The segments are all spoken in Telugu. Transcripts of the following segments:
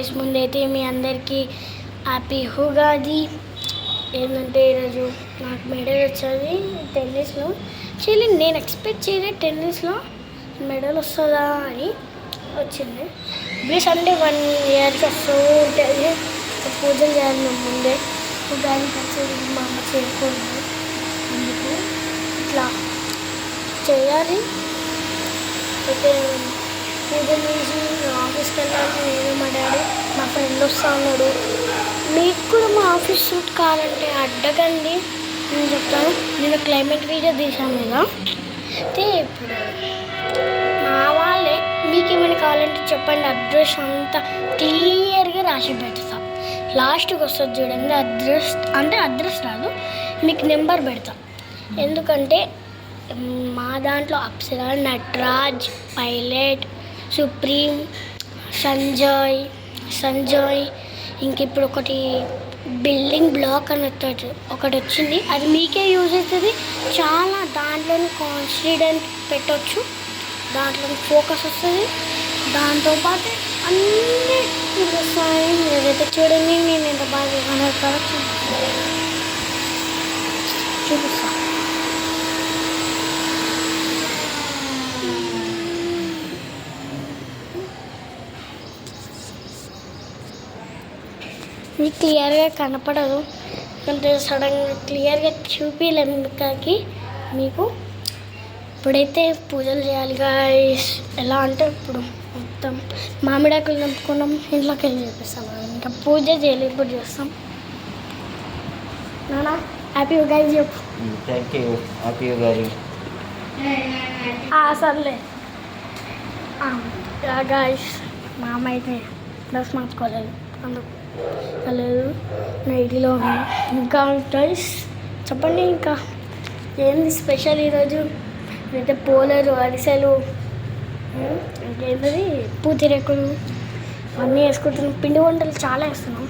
గైస్, ముందైతే మీ అందరికీ హ్యాపీ ఉగాది. ఏంటంటే ఈరోజు నాకు మెడల్ వచ్చేది టెన్నిస్లో. యాక్చువల్లీ నేను ఎక్స్పెక్ట్ చేయలేదు టెన్నిస్లో మెడల్ వస్తుందా అని. వచ్చింది. ప్లీజ్ అంటే 1 ఇయర్కి వస్తూ ఉంటుంది. పూజలు చేయాలి మేము ముందే. ఉగాది పచ్చడి మా అమ్మ చేయకూడదు, అందుకు ఇట్లా చేయాలి. అయితే పూజలు చేసి ఆఫీస్కి వెళ్ళాలి. నేను మా డాడీ మా ఫ్రెండ్ వస్తా ఉన్నాడు. మీకు కూడా మా ఆఫీస్ షూట్ కావాలంటే అడ్డకండి, నేను చెప్తాను. నేను క్లైమేట్ వీడియో తీసాను కదా. అయితే ఇప్పుడు మా వాళ్ళే మీకు ఏమైనా కావాలంటే చెప్పండి. అడ్రస్ అంతా క్లియర్గా రాసి పెడతా. లాస్ట్కి వస్తుంది చూడండి అడ్రస్. అంటే అడ్రస్ రాదు, మీకు నెంబర్ పెడతా. ఎందుకంటే మా దాంట్లో అప్సరా, నటరాజ్, పైలట్, సుప్రీం, సంజయ్ ఇంక ఇప్పుడు ఒకటి బిల్డింగ్ బ్లాక్ అని ఒకటి వచ్చింది. అది మీకే యూజ్ అవుతుంది చాలా. దాంట్లో కాన్ఫిడెంట్ పెట్టవచ్చు, దాంట్లో ఫోకస్ వస్తుంది. దాంతోపాటు అన్నీ వస్తాయి. ఏదైతే చూడండి నేను ఎంత బాగా చూపిస్తాను. మీకు క్లియర్గా కనపడదు, అంటే సడన్గా క్లియర్గా చూపించలేకి మీకు. ఇప్పుడైతే పూజలు చేయాలి గాయ్స్. ఎలా అంటే ఇప్పుడు మొత్తం మామిడాకులు నింపుకున్నాం, ఇంట్లోకి వెళ్ళి చేపిస్తాం. ఇంకా పూజ చేయలేదు, ఇప్పుడు చేస్తాం. నానా హ్యాపీ ఉగాది చెప్పు. Thank you, happy Ugadi. సర్లే గాయ్స్. మా అమ్మ అయితే డ్రెస్ మార్చుకోలేదు, అందుకు లేదు నైటీలో. ఇంకా గైస్ చెప్పండి, ఇంకా ఏంది స్పెషల్ ఈరోజు? అయితే పోలేరు, అరిసెలు, ఇంకేంటది పూతిరేకులు అన్నీ వేసుకుంటున్నాం. పిండి వంటలు చాలా వేస్తున్నాం.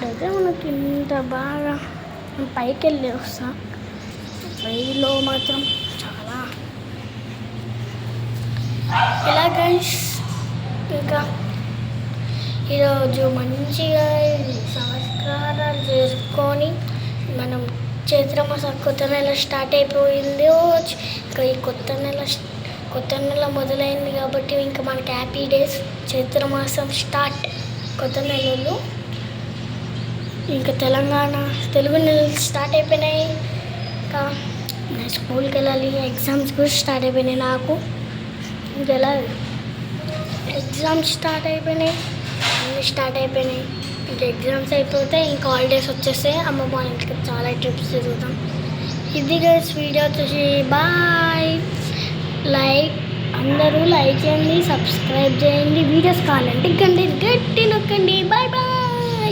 అయితే మనకి ఇంత బాగా పైకి వెళ్ళి వస్తాం. పైలో మాత్రం చాలా ఇలా గైస్. ఇంకా ఈరోజు మంచిగా సంస్కారాలు చేసుకొని మనం చైత్రమాసం కొత్త నెల స్టార్ట్ అయిపోయింది. ఇంకా ఈ కొత్త నెల మొదలైంది కాబట్టి ఇంకా మనకి హ్యాపీ డేస్. చైత్రమాసం స్టార్ట్, కొత్త నెలలు. ఇంకా తెలుగు నెలలు స్టార్ట్ అయిపోయినాయి. ఇంకా నేను స్కూల్కి వెళ్ళాలి, ఎగ్జామ్స్ కూడా స్టార్ట్ అయిపోయినాయి నాకు. ఇంకెలా ఎగ్జామ్స్ స్టార్ట్ అయిపోయినాయి, అన్నీ స్టార్ట్ అయిపోయినాయి. ఇంకా ఎగ్జామ్స్ అయిపోతే ఇంకా హాలిడేస్ వచ్చేస్తే అమ్మమ్మ వాళ్ళ ఇంటికి చాలా ట్రిప్స్ తిరుగుతాం. ఇది గైస్ వీడియో వచ్చేసి బాయ్. అందరూ లైక్ చేయండి, సబ్స్క్రైబ్ చేయండి. వీడియోస్ కావాలంటే గంట గట్టి నొక్కండి. Bye bye.